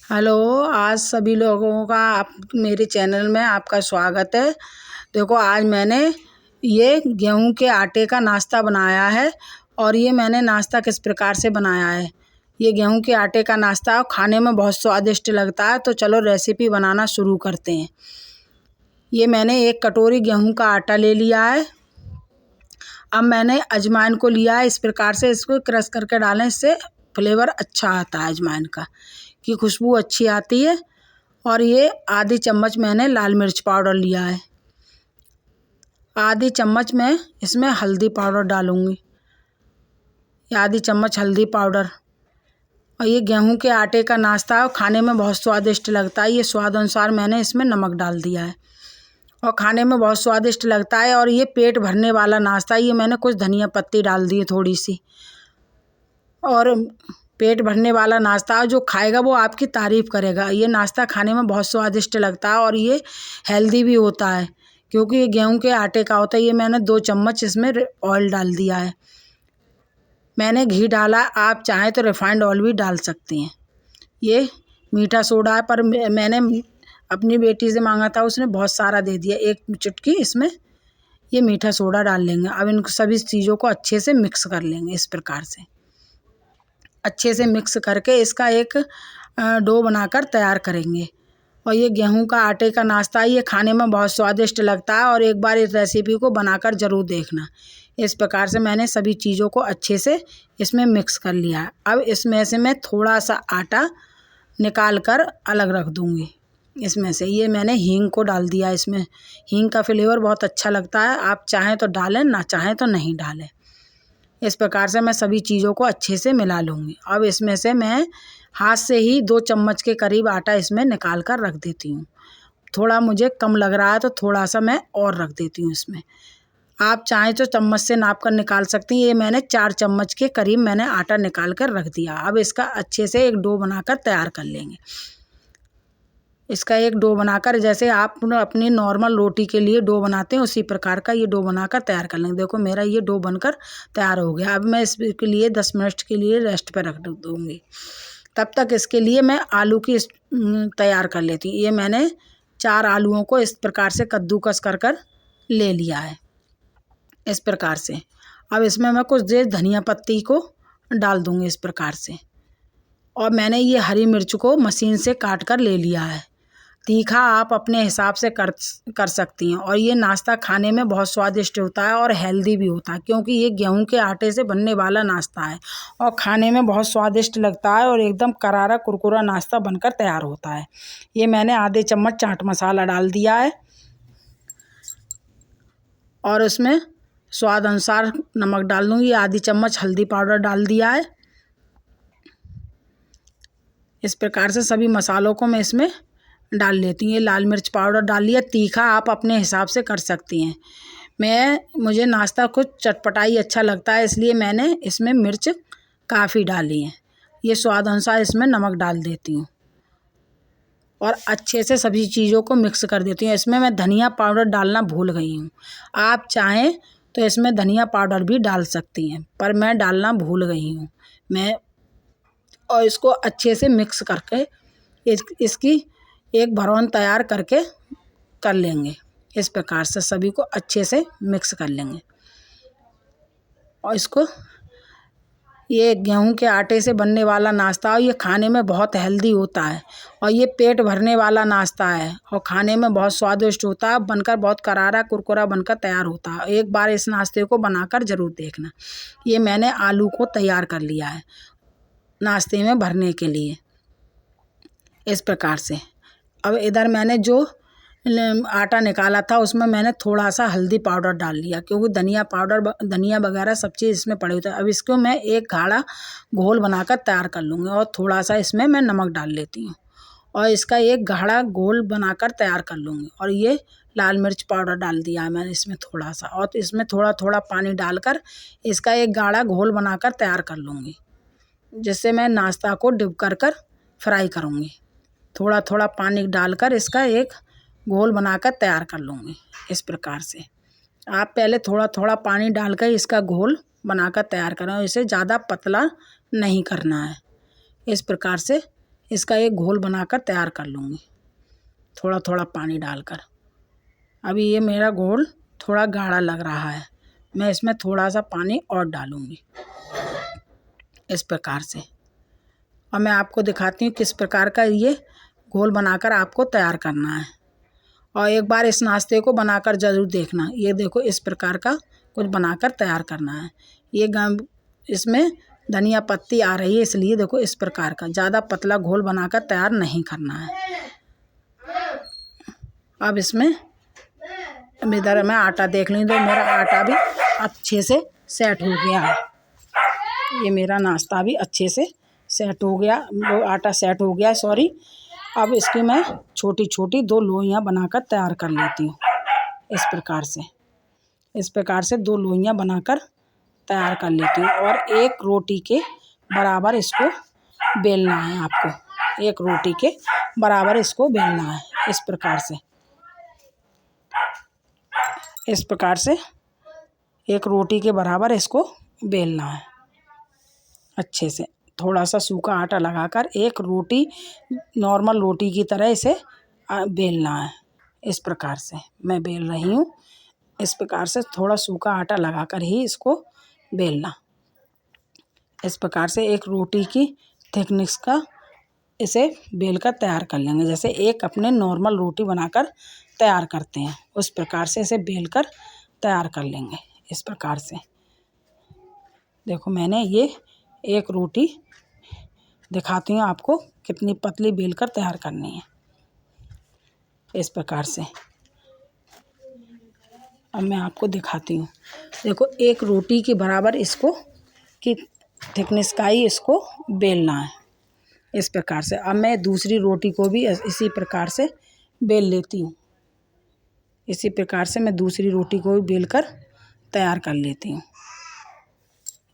Hello. आज सभी लोगों का मेरे चैनल में आपका स्वागत है। देखो, आज मैंने ये गेहूं के आटे का नाश्ता बनाया है और ये मैंने नाश्ता किस प्रकार से बनाया है। ये गेहूं के आटे का नाश्ता खाने में बहुत स्वादिष्ट लगता है। तो चलो रेसिपी बनाना शुरू करते हैं। ये मैंने 1 कटोरी गेहूं का आटा ले लिया है। अब मैंने अजवाइन को लिया है। इस प्रकार से इसको क्रश करके डालें, इससे फ्लेवर अच्छा आता है अजवाइन का, की खुशबू अच्छी आती है। और ये आधी चम्मच मैंने लाल मिर्च पाउडर लिया है। आधी चम्मच मैं इसमें हल्दी पाउडर डालूंगी। आधी चम्मच हल्दी पाउडर। और ये गेहूं के आटे का नाश्ता खाने में बहुत स्वादिष्ट लगता है। ये स्वाद अनुसार मैंने इसमें नमक डाल दिया है और खाने में बहुत स्वादिष्ट लगता है। और ये पेट भरने वाला नाश्ता, ये मैंने कुछ धनिया पत्ती डाल दी है थोड़ी सी। और पेट भरने वाला नाश्ता, जो खाएगा वो आपकी तारीफ़ करेगा। ये नाश्ता खाने में बहुत स्वादिष्ट लगता है और ये हेल्दी भी होता है, क्योंकि ये गेहूं के आटे का होता है। ये मैंने 2 चम्मच इसमें ऑयल डाल दिया है। मैंने घी डाला, आप चाहें तो रिफाइंड ऑयल भी डाल सकती हैं। ये मीठा सोडा है, पर मैंने अपनी बेटी से मांगा था, उसने बहुत सारा दे दिया। 1 चुटकी इसमें ये मीठा सोडा डाल लेंगे। अब इन सभी चीज़ों को अच्छे से मिक्स कर लेंगे। इस प्रकार से अच्छे से मिक्स करके इसका एक डो बनाकर तैयार करेंगे। और ये गेहूं का आटे का नाश्ता, ये खाने में बहुत स्वादिष्ट लगता है और एक बार इस रेसिपी को बनाकर ज़रूर देखना। इस प्रकार से मैंने सभी चीज़ों को अच्छे से इसमें मिक्स कर लिया है। अब इसमें से मैं थोड़ा सा आटा निकाल कर अलग रख दूँगी। इसमें से ये मैंने हींग को डाल दिया। इसमें हींग का फ्लेवर बहुत अच्छा लगता है। आप चाहें तो डालें, ना चाहें तो नहीं डालें। इस प्रकार से मैं सभी चीज़ों को अच्छे से मिला लूँगी। अब इसमें से मैं हाथ से ही 2 चम्मच के करीब आटा इसमें निकाल कर रख देती हूँ। थोड़ा मुझे कम लग रहा है तो थोड़ा सा मैं और रख देती हूँ इसमें। आप चाहें तो चम्मच से नाप कर निकाल सकती हैं। ये मैंने 4 चम्मच के करीब मैंने आटा निकाल कर रख दिया। अब इसका अच्छे से एक डो बनाकर तैयार कर लेंगे। इसका एक डो बनाकर, जैसे आप अपनी नॉर्मल रोटी के लिए डो बनाते हैं, उसी प्रकार का ये डो बनाकर तैयार कर लेंगे। देखो, मेरा ये डो बनकर तैयार हो गया। अब मैं इसके लिए 10 मिनट के लिए रेस्ट पर रख दूँगी। तब तक इसके लिए मैं आलू की तैयार कर लेती हूँ। ये मैंने 4 आलूओं को इस प्रकार से कद्दूकस कर ले लिया है। इस प्रकार से अब इसमें मैं कुछ देर धनिया पत्ती को डाल दूँगी इस प्रकार से। और मैंने ये हरी मिर्च को मशीन से काट कर ले लिया है। तीखा आप अपने हिसाब से कर सकती हैं। और ये नाश्ता खाने में बहुत स्वादिष्ट होता है और हेल्दी भी होता है, क्योंकि ये गेहूं के आटे से बनने वाला नाश्ता है और खाने में बहुत स्वादिष्ट लगता है और एकदम करारा कुरकुरा नाश्ता बनकर तैयार होता है। ये मैंने आधे चम्मच चाट मसाला डाल दिया है और उसमें स्वाद अनुसार नमक डाल दूँगी। आधी चम्मच हल्दी पाउडर डाल दिया है। इस प्रकार से सभी मसालों को मैं इसमें डाल लेती हूँ। ये लाल मिर्च पाउडर डाल लिया। तीखा आप अपने हिसाब से कर सकती हैं। मुझे नाश्ता कुछ चटपटाई अच्छा लगता है, इसलिए मैंने इसमें मिर्च काफ़ी डाली है। ये स्वाद अनुसार इसमें नमक डाल देती हूँ और अच्छे से सभी चीज़ों को मिक्स कर देती हूँ। इसमें मैं धनिया पाउडर डालना भूल गई हूँ। आप चाहें तो इसमें धनिया पाउडर भी डाल सकती हैं, पर मैं डालना भूल गई हूँ। और इसको अच्छे से मिक्स करके इसकी एक भरौन तैयार करके कर लेंगे। इस प्रकार से सभी को अच्छे से मिक्स कर लेंगे। और इसको, ये गेहूं के आटे से बनने वाला नाश्ता और ये खाने में बहुत हेल्दी होता है और ये पेट भरने वाला नाश्ता है और खाने में बहुत स्वादिष्ट होता है। बनकर बहुत करारा कुरकुरा बनकर तैयार होता है। एक बार इस नाश्ते को बनाकर ज़रूर देखना। ये मैंने आलू को तैयार कर लिया है नाश्ते में भरने के लिए। इस प्रकार से अब इधर मैंने जो आटा निकाला था, उसमें मैंने थोड़ा सा हल्दी पाउडर डाल लिया, क्योंकि धनिया वगैरह सब चीज़ इसमें पड़े होते हैं। अब इसको मैं एक गाढ़ा घोल बनाकर तैयार कर लूँगी और थोड़ा सा इसमें मैं नमक डाल लेती हूँ और इसका एक गाढ़ा घोल बनाकर तैयार कर लूँगी। और ये लाल मिर्च पाउडर डाल दिया है मैंने इसमें थोड़ा सा, और इसमें थोड़ा थोड़ा पानी डालकर इसका एक गाढ़ा घोल बनाकर तैयार कर लूँगी, जिससे मैं नाश्ता को डिप कर फ्राई करूँगी। थोड़ा थोड़ा पानी डालकर इसका एक घोल बनाकर तैयार कर लूँगी। इस प्रकार से आप पहले थोड़ा थोड़ा पानी डालकर इसका घोल बनाकर तैयार करें। इसे ज़्यादा पतला नहीं करना है। इस प्रकार से इसका एक घोल बनाकर तैयार कर लूँगी, थोड़ा थोड़ा पानी डालकर। अभी ये मेरा घोल थोड़ा गाढ़ा लग रहा है, मैं इसमें थोड़ा सा पानी और डालूँगी इस प्रकार से। और मैं आपको दिखाती हूँ किस प्रकार का ये घोल बनाकर आपको तैयार करना है। और एक बार इस नाश्ते को बनाकर ज़रूर देखना। ये देखो इस प्रकार का कुछ बनाकर तैयार करना है। ये इसमें धनिया पत्ती आ रही है, इसलिए देखो इस प्रकार का ज़्यादा पतला घोल बनाकर तैयार नहीं करना है। अब इसमें इधर मैं आटा देख लूँ, तो मेरा आटा भी अच्छे से सेट हो गया है। ये मेरा नाश्ता भी अच्छे से सेट हो गया, वो आटा सेट हो गया, सॉरी। अब इसकी मैं छोटी छोटी 2 लोइयाँ बनाकर तैयार कर लेती हूँ इस प्रकार से। इस प्रकार से 2 लोइयाँ बनाकर तैयार कर लेती हूँ। और एक रोटी के बराबर इसको बेलना है आपको, एक रोटी के बराबर इसको बेलना है इस प्रकार से। इस प्रकार से एक रोटी के बराबर इसको बेलना है अच्छे से। थोड़ा सा सूखा आटा लगाकर एक रोटी, नॉर्मल रोटी की तरह इसे बेलना है। इस प्रकार से मैं बेल रही हूँ। इस प्रकार से थोड़ा सूखा आटा लगाकर ही इसको बेलना। इस प्रकार से एक रोटी की थिकनेस का इसे बेलकर तैयार कर लेंगे, जैसे एक अपने नॉर्मल रोटी बनाकर तैयार करते हैं उस प्रकार से इसे बेलकर तैयार कर लेंगे इस प्रकार से। देखो मैंने ये एक रोटी दिखाती हूँ आपको कितनी पतली बेलकर तैयार करनी है इस प्रकार से। अब मैं आपको दिखाती हूँ, देखो एक रोटी के बराबर इसको की थिकनेस का ही इसको बेलना है इस प्रकार से। अब मैं दूसरी रोटी को भी इसी प्रकार से बेल लेती हूँ। इसी प्रकार से मैं दूसरी रोटी को भी बेलकर तैयार कर लेती हूँ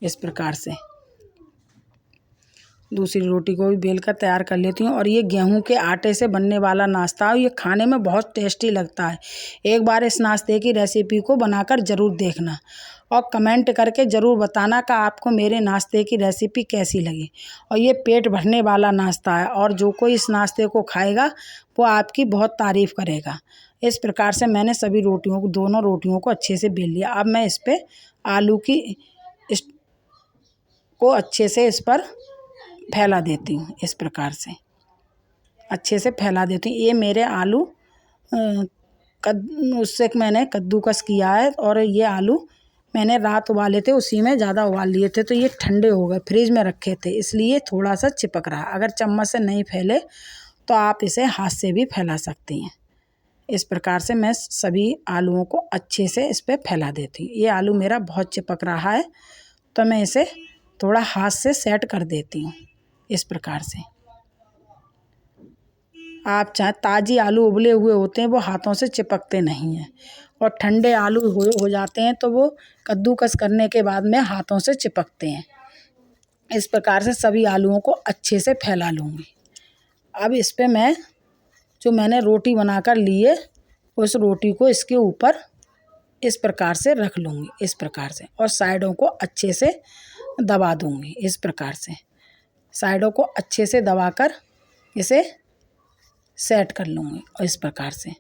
इस प्रकार से। दूसरी रोटी को भी बेलकर तैयार कर लेती हूँ। और ये गेहूं के आटे से बनने वाला नाश्ता है, ये खाने में बहुत टेस्टी लगता है। एक बार इस नाश्ते की रेसिपी को बनाकर ज़रूर देखना और कमेंट करके ज़रूर बताना कि आपको मेरे नाश्ते की रेसिपी कैसी लगी। और ये पेट भरने वाला नाश्ता है और जो कोई इस नाश्ते को खाएगा वो आपकी बहुत तारीफ़ करेगा। इस प्रकार से मैंने सभी रोटियों को, दोनों रोटियों को अच्छे से बेल लिया। अब मैं इस पर आलू की को अच्छे से इस पर फैला देती हूँ इस प्रकार से, अच्छे से फैला देती हूँ। ये मेरे आलू उससे मैंने कद्दूकस किया है और ये आलू मैंने रात उबाले थे, उसी में ज़्यादा उबाल लिए थे तो ये ठंडे हो गए, फ्रिज में रखे थे, इसलिए थोड़ा सा चिपक रहा। अगर चम्मच से नहीं फैले तो आप इसे हाथ से भी फैला सकती हैं। इस प्रकार से मैं सभी आलूओं को अच्छे से इस पर फैला देती हूँ। ये आलू मेरा बहुत चिपक रहा है तो मैं इसे थोड़ा हाथ से सेट कर देती हूँ इस प्रकार से। आप चाहे ताज़ी आलू उबले हुए होते हैं वो हाथों से चिपकते नहीं हैं, और ठंडे आलू हो जाते हैं तो वो कद्दूकस करने के बाद में हाथों से चिपकते हैं। इस प्रकार से सभी आलूओं को अच्छे से फैला लूँगी। अब इस पे मैं जो मैंने रोटी बनाकर ली है उस रोटी को इसके ऊपर इस प्रकार से रख लूँगी इस प्रकार से, और साइडों को अच्छे से दबा दूँगी इस प्रकार से। साइडों को अच्छे से दबाकर इसे सेट कर लूँगी और इस प्रकार से।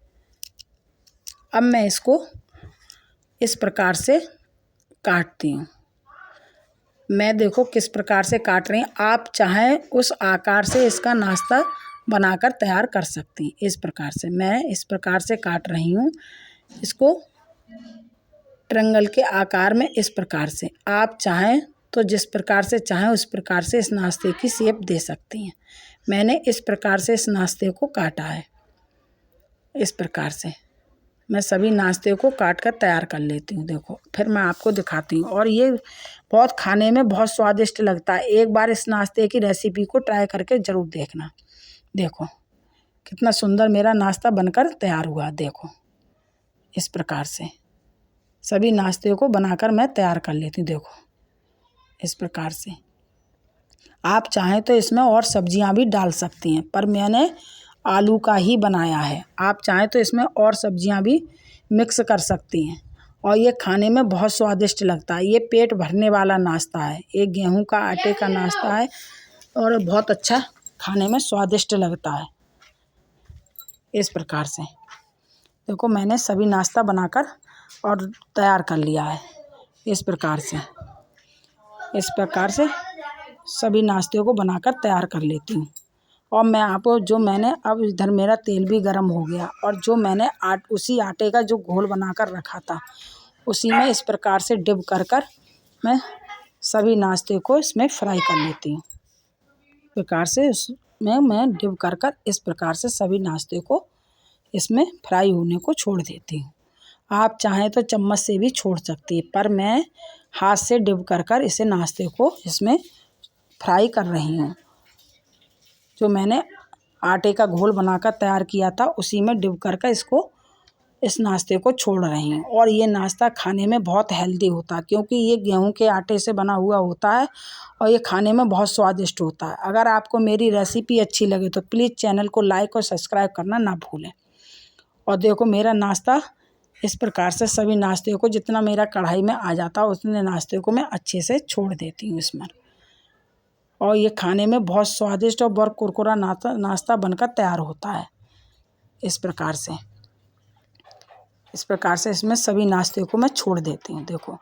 अब मैं इसको इस प्रकार से काटती हूँ। मैं देखो किस प्रकार से काट रही हूँ, आप चाहें उस आकार से इसका नाश्ता बनाकर तैयार कर सकती हैं। इस प्रकार से मैं इस प्रकार से काट रही हूँ इसको ट्रायंगल के आकार में। इस प्रकार से आप चाहें तो जिस प्रकार से चाहें उस प्रकार से इस नाश्ते की शेप दे सकती हैं। मैंने इस प्रकार से इस नाश्ते को काटा है। इस प्रकार से मैं सभी नाश्ते को काट कर तैयार कर लेती हूँ। देखो फिर मैं आपको दिखाती हूँ, और ये बहुत खाने में बहुत स्वादिष्ट लगता है। एक बार इस नाश्ते की रेसिपी को ट्राई करके ज़रूर देखना। देखो कितना सुंदर मेरा नाश्ता बनकर तैयार हुआ। देखो इस प्रकार से सभी नाश्ते को बनाकर मैं तैयार कर लेती हूँ। देखो इस प्रकार से आप चाहें तो इसमें और सब्जियां भी डाल सकती हैं, पर मैंने आलू का ही बनाया है। आप चाहें तो इसमें और सब्जियां भी मिक्स कर सकती हैं, और ये खाने में बहुत स्वादिष्ट लगता है। ये पेट भरने वाला नाश्ता है, ये गेहूं का आटे का नाश्ता है और बहुत अच्छा खाने में स्वादिष्ट लगता है। इस प्रकार से देखो मैंने सभी नाश्ता बनाकर और तैयार कर लिया है। इस प्रकार से सभी नाश्ते को बनाकर तैयार कर लेती हूँ। और मैं आपको जो मैंने अब इधर मेरा तेल भी गर्म हो गया और जो मैंने उसी आटे का जो घोल बनाकर रखा था उसी में इस प्रकार से डिप कर मैं सभी नाश्ते को इसमें फ्राई कर लेती हूँ। इस प्रकार से उसमें मैं डिप कर इस प्रकार से सभी नाश्ते को इसमें फ्राई होने को छोड़ देती हूँ। आप चाहें तो चम्मच से भी छोड़ सकती है, पर मैं हाथ से डिप कर इसे नाश्ते को इसमें फ्राई कर रही हूँ। जो मैंने आटे का घोल बनाकर तैयार किया था उसी में डिप कर इस नाश्ते को छोड़ रही हूँ। और ये नाश्ता खाने में बहुत हेल्दी होता है क्योंकि ये गेहूं के आटे से बना हुआ होता है और ये खाने में बहुत स्वादिष्ट होता है। अगर आपको मेरी रेसिपी अच्छी लगे तो प्लीज़ चैनल को लाइक और सब्सक्राइब करना ना भूलें। और देखो मेरा नाश्ता इस प्रकार से सभी नाश्ते को जितना मेरा कढ़ाई में आ जाता है उतने नाश्ते को मैं अच्छे से छोड़ देती हूँ इसमें। और ये खाने में बहुत स्वादिष्ट और बहुत कुरकुरा नाश्ता बनकर तैयार होता है। इस प्रकार से इसमें सभी नाश्ते को मैं छोड़ देती हूँ। देखो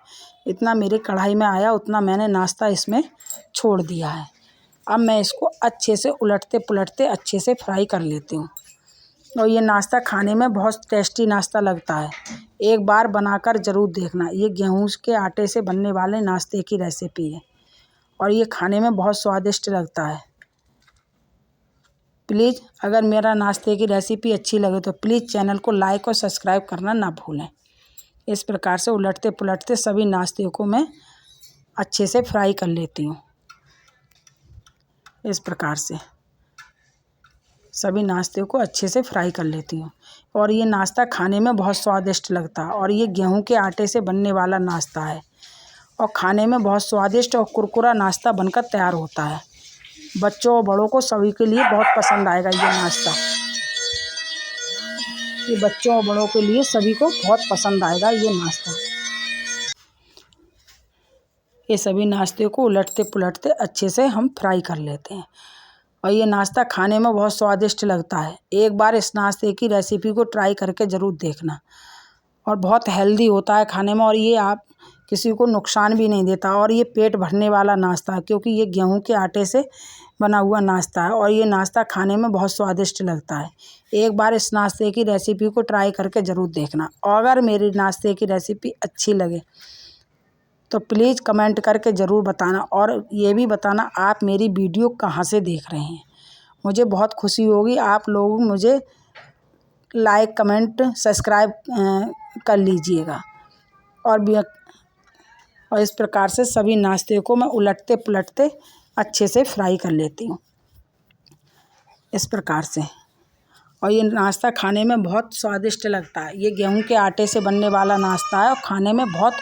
इतना मेरे कढ़ाई में आया उतना मैंने नाश्ता इसमें छोड़ दिया है। अब मैं इसको अच्छे से उलटते पुलटते अच्छे से फ्राई कर लेती हूँ। और ये नाश्ता खाने में बहुत टेस्टी नाश्ता लगता है। एक बार बनाकर ज़रूर देखना। ये गेहूं के आटे से बनने वाले नाश्ते की रेसिपी है और ये खाने में बहुत स्वादिष्ट लगता है। प्लीज़ अगर मेरा नाश्ते की रेसिपी अच्छी लगे तो प्लीज़ चैनल को लाइक और सब्सक्राइब करना ना भूलें। इस प्रकार से उलटते पुलटते सभी नाश्ते को मैं अच्छे से फ्राई कर लेती हूँ। इस प्रकार से सभी नाश्ते को अच्छे से फ्राई कर लेती हूँ। और ये नाश्ता खाने में बहुत स्वादिष्ट लगता है और ये गेहूं के आटे से बनने वाला नाश्ता है और खाने में बहुत स्वादिष्ट और कुरकुरा नाश्ता बनकर तैयार होता है। बच्चों और बड़ों को सभी के लिए बहुत पसंद आएगा ये नाश्ता। ये बच्चों और बड़ों के लिए सभी को बहुत पसंद आएगा ये नाश्ता। ये सभी नाश्ते को उलटते पुलटते अच्छे से हम फ्राई कर लेते हैं और ये नाश्ता खाने में बहुत स्वादिष्ट लगता है। एक बार इस नाश्ते की रेसिपी को ट्राई करके ज़रूर देखना। और बहुत हेल्दी होता है खाने में और ये आप किसी को नुकसान भी नहीं देता और ये पेट भरने वाला नाश्ता है क्योंकि ये गेहूं के आटे से बना हुआ नाश्ता है और ये नाश्ता खाने में बहुत स्वादिष्ट लगता है। एक बार इस नाश्ते की रेसिपी को ट्राई करके ज़रूर देखना। और अगर मेरी नाश्ते की रेसिपी अच्छी लगे तो प्लीज़ कमेंट करके ज़रूर बताना और ये भी बताना आप मेरी वीडियो कहाँ से देख रहे हैं। मुझे बहुत खुशी होगी आप लोग मुझे लाइक कमेंट सब्सक्राइब कर लीजिएगा। और इस प्रकार से सभी नाश्ते को मैं उलटते पुलटते अच्छे से फ्राई कर लेती हूँ। इस प्रकार से और ये नाश्ता खाने में बहुत स्वादिष्ट लगता है। ये गेहूं के आटे से बनने वाला नाश्ता है और खाने में बहुत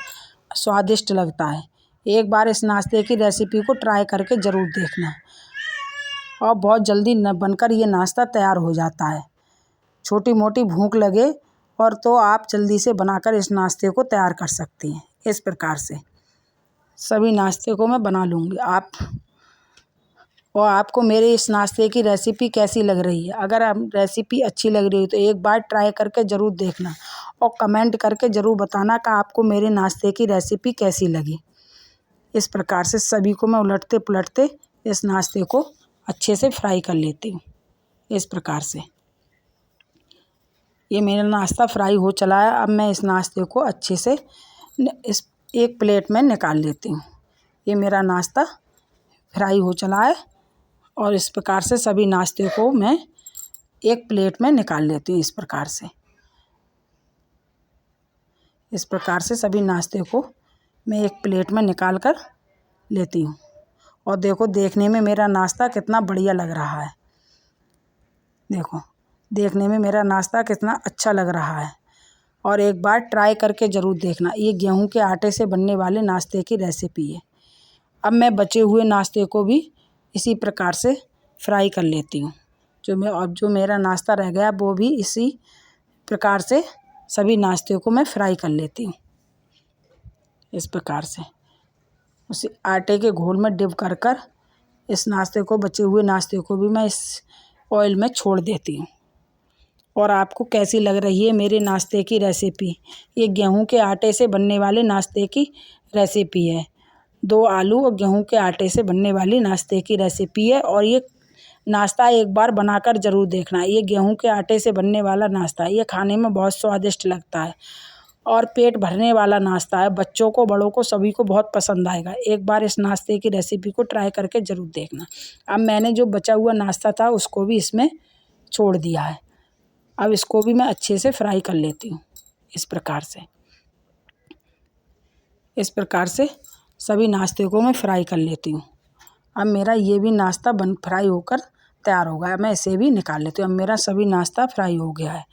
स्वादिष्ट लगता है। एक बार इस नाश्ते की रेसिपी को ट्राई करके ज़रूर देखना और बहुत जल्दी बनकर ये नाश्ता तैयार हो जाता है। छोटी मोटी भूख लगे और तो आप जल्दी से बनाकर इस नाश्ते को तैयार कर सकती हैं। इस प्रकार से सभी नाश्ते को मैं बना लूँगी। आपको मेरे इस नाश्ते की रेसिपी कैसी लग रही है? अगर आप रेसिपी अच्छी लग रही है तो एक बार ट्राई करके ज़रूर देखना और कमेंट करके ज़रूर बताना कि आपको मेरे नाश्ते की रेसिपी कैसी लगी। इस प्रकार से सभी को मैं उलटते पुलटते इस नाश्ते को अच्छे से फ्राई कर लेती हूँ। इस प्रकार से ये मेरा नाश्ता फ्राई हो चला है। अब मैं इस नाश्ते को अच्छे से इस एक प्लेट में निकाल लेती हूँ। ये मेरा नाश्ता फ्राई हो चला है और इस प्रकार से सभी नाश्ते को मैं एक प्लेट में निकाल लेती हूँ। इस प्रकार से सभी नाश्ते को मैं एक प्लेट में निकाल कर लेती हूँ। और देखो देखने में मेरा नाश्ता कितना बढ़िया लग रहा है। देखो देखने में मेरा नाश्ता कितना अच्छा लग रहा है और एक बार ट्राई करके ज़रूर देखना। ये गेहूं के आटे से बनने वाले नाश्ते की रेसिपी है। अब मैं बचे हुए नाश्ते को भी इसी प्रकार से फ्राई कर लेती हूँ। जो मेरा नाश्ता रह गया वो भी इसी प्रकार से सभी नाश्ते को मैं फ्राई कर लेती हूँ। इस प्रकार से उसी आटे के घोल में डिप कर इस नाश्ते को, बचे हुए नाश्ते को भी मैं इस ऑयल में छोड़ देती हूँ। और आपको कैसी लग रही है मेरे नाश्ते की रेसिपी? ये गेहूं के आटे से बनने वाले नाश्ते की रेसिपी है। 2 आलू और गेहूं के आटे से बनने वाली नाश्ते की रेसिपी है। और ये नाश्ता एक बार बनाकर ज़रूर देखना। ये गेहूं के आटे से बनने वाला नाश्ता है। ये खाने में बहुत स्वादिष्ट लगता है और पेट भरने वाला नाश्ता है। बच्चों को, बड़ों को, सभी को बहुत पसंद आएगा। एक बार इस नाश्ते की रेसिपी को ट्राई करके ज़रूर देखना। अब मैंने जो बचा हुआ नाश्ता था उसको भी इसमें छोड़ दिया है। अब इसको भी मैं अच्छे से फ्राई कर लेती हूँ। इस प्रकार से सभी नाश्ते को मैं फ्राई कर लेती हूँ। अब मेरा ये भी नाश्ता फ्राई होकर तैयार हो गया। मैं इसे भी निकाल लेती हूँ। अब मेरा सभी नाश्ता फ्राई हो गया है।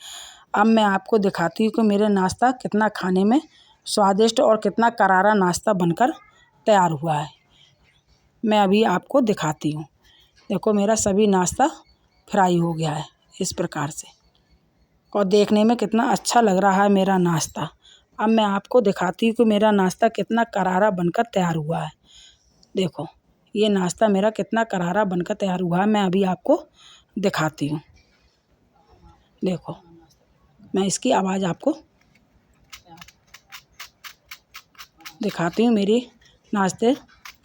अब मैं आपको दिखाती हूँ कि मेरा नाश्ता कितना खाने में स्वादिष्ट और कितना करारा नाश्ता बनकर तैयार हुआ है। मैं अभी आपको दिखाती हूँ। देखो, मेरा सभी नाश्ता फ्राई हो गया है इस प्रकार से, और देखने में कितना अच्छा लग रहा है मेरा नाश्ता। अब मैं आपको दिखाती हूँ कि मेरा नाश्ता कितना करारा बनकर तैयार हुआ है। देखो, ये नाश्ता मेरा कितना करारा बनकर तैयार हुआ है। मैं अभी आपको दिखाती हूँ। देखो, मैं इसकी आवाज़ आपको दिखाती हूँ। मेरी नाश्ते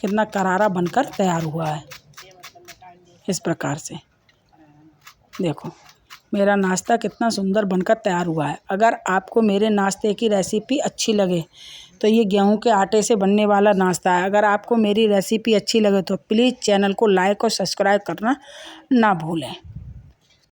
कितना करारा बनकर तैयार हुआ है। इस प्रकार से देखो, मेरा नाश्ता कितना सुंदर बनकर तैयार हुआ है। अगर आपको मेरे नाश्ते की रेसिपी अच्छी लगे तो ये गेहूं के आटे से बनने वाला नाश्ता है। अगर आपको मेरी रेसिपी अच्छी लगे तो प्लीज़ चैनल को लाइक और सब्सक्राइब करना ना भूलें।